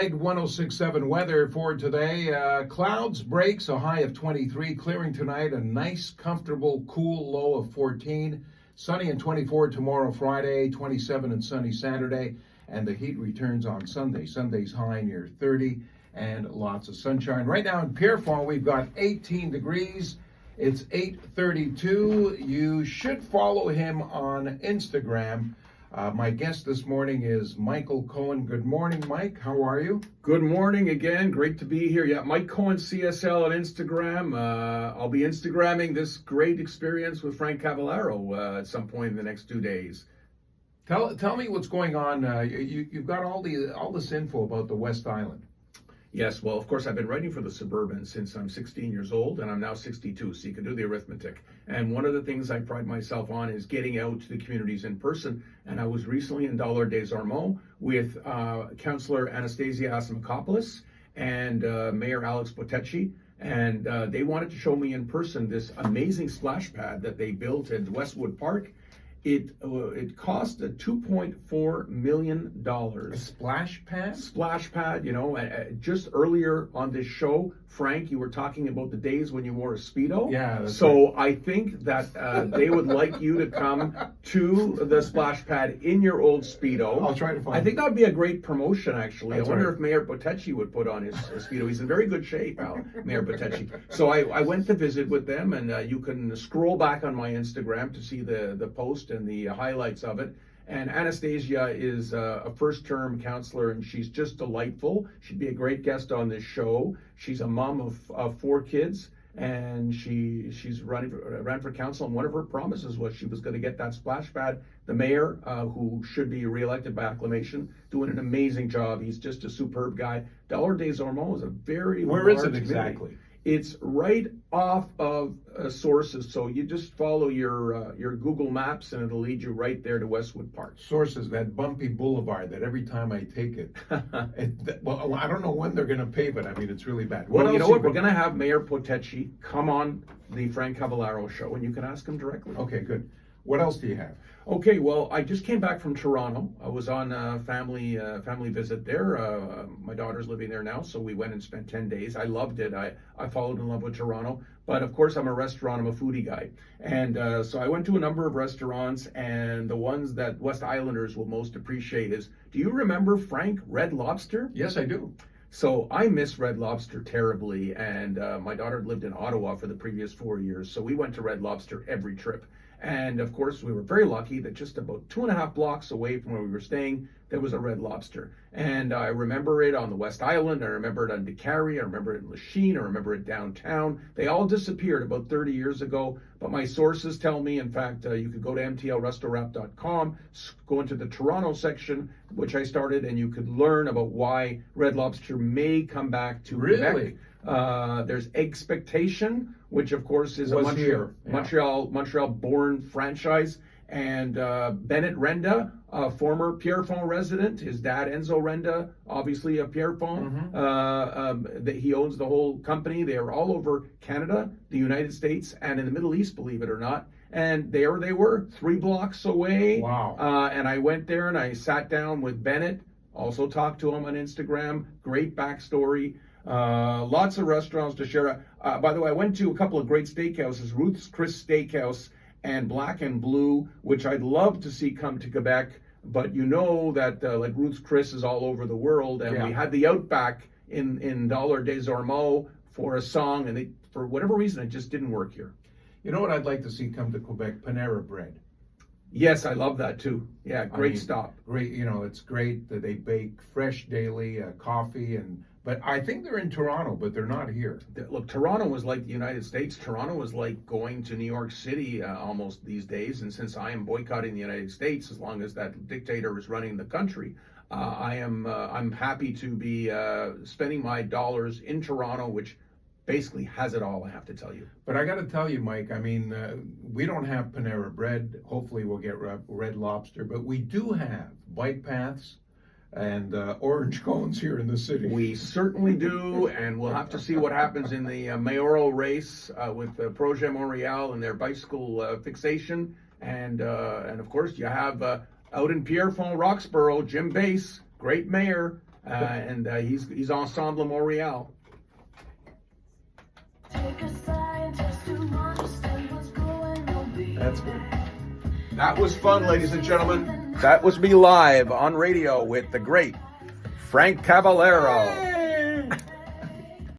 Lite 106.7 weather for today. Clouds breaks, a high of 23. Clearing tonight, a nice, comfortable, cool low of 14. Sunny and 24 tomorrow, Friday, 27 and sunny Saturday. And the heat returns on Sunday. Sunday's high near 30 and lots of sunshine. Right now in Pierrefonds, we've got 18 degrees. It's 8:32. You should follow him on Instagram. My guest this morning is Michael Cohen. Good morning, Mike. How are you? Good morning again. Great to be here. Yeah, Mike Cohen CSL on Instagram. I'll be Instagramming this great experience with Frank Cavallaro at some point in the next 2 days. Tell me what's going on. You've got all this info about the West Island. Yes, well, of course, I've been writing for the Suburban since I'm 16 years old, and I'm now 62, so you can do the arithmetic. And one of the things I pride myself on is getting out to the communities in person. And I was recently in Dollar des Ormeaux with Councillor Anastasia Asimakopoulos and Mayor Alex Potecci. And they wanted to show me in person this amazing splash pad that they built at Westwood Park. It cost $2.4 million. A splash pad? Splash pad, you know. Just earlier on this show, Frank, you were talking about the days when you wore a Speedo. Yeah. So right. I think that they would like you to come to the splash pad in your old Speedo. I'll try to find I think that would be a great promotion, actually. That's I wonder right. if Mayor Potecci would put on his Speedo. He's in very good shape, Mayor Potecci. So I went to visit with them, and you can scroll back on my Instagram to see the post and the highlights of it. And Anastasia is a first-term counselor, and she's just delightful. She'd be a great guest on this show. She's a mom of 4 kids, and she's ran for council, and one of her promises was she was going to get that splash pad. The mayor, who should be reelected by acclamation, doing an amazing job. He's just a superb guy. Dollar des Ormeaux is a very Where is large it exactly? community. It's right off of Sources, so you just follow your Google Maps, and it'll lead you right there to Westwood Park. Sources, that bumpy boulevard that every time I take it, well, I don't know when they're going to pave it. I mean, it's really bad. Well, you know what? We're going to have Mayor Potecci come on the Frank Cavallaro show, and you can ask him directly. Okay, good. What else do you have? Okay, well, I just came back from Toronto. I was on a family visit there. My daughter's living there now, so we went and spent 10 days. I loved it. I followed in love with Toronto. But of course, I'm a foodie guy. And so I went to a number of restaurants, and the ones that West Islanders will most appreciate is, do you remember Frank Red Lobster? Yes, I do. So I miss Red Lobster terribly, and my daughter had lived in Ottawa for the previous 4 years, so we went to Red Lobster every trip. And of course, we were very lucky that just about 2.5 blocks away from where we were staying, there was a Red Lobster. And I remember it on the West Island, I remember it on DeCarry, I remember it in Lachine, I remember it downtown. They all disappeared about 30 years ago, but my sources tell me, in fact, you could go to mtlrestaurant.com, go into the Toronto section, which I started, and you could learn about why Red Lobster may come back to Really? Quebec. There's Expectation, which of course is a Montreal-born franchise, and Bennett Renda, a former Pierrefonds resident, his dad Enzo Renda, obviously of Pierrefonds. He owns the whole company. They are all over Canada, the United States, and in the Middle East, believe it or not. And there they were, 3 blocks away. Wow. And I went there and I sat down with Bennett, also talked to him on Instagram. Great backstory. Lots of restaurants to share. By the way, I went to a couple of great steakhouses, Ruth's Chris Steakhouse and Black and Blue, which I'd love to see come to Quebec. But you know that like Ruth's Chris is all over the world, and we had the Outback in Dollar des Ormeaux for a song, and for whatever reason, it just didn't work here. You know what I'd like to see come to Quebec? Panera Bread. Yes, I love that too. Yeah, great stop. Great, it's great that they bake fresh daily coffee, but I think they're in Toronto, but they're not here. Look, Toronto was like the United States. Toronto was like going to New York City almost these days. And since I am boycotting the United States, as long as that dictator is running the country, I'm happy to be spending my dollars in Toronto, which basically has it all, I have to tell you. But I got to tell you, Mike, I mean, we don't have Panera Bread. Hopefully we'll get Red Lobster, but we do have bike paths and orange cones here in the city. We certainly do, and we'll have to see what happens in the mayoral race with Projet Montreal and their bicycle fixation. And of course, you have out in Pierrefonds, Roxborough, Jim Bass, great mayor, and he's Ensemble Montreal. That's good. That was fun, ladies and gentlemen. That was me live on radio with the great Frank Cavallaro.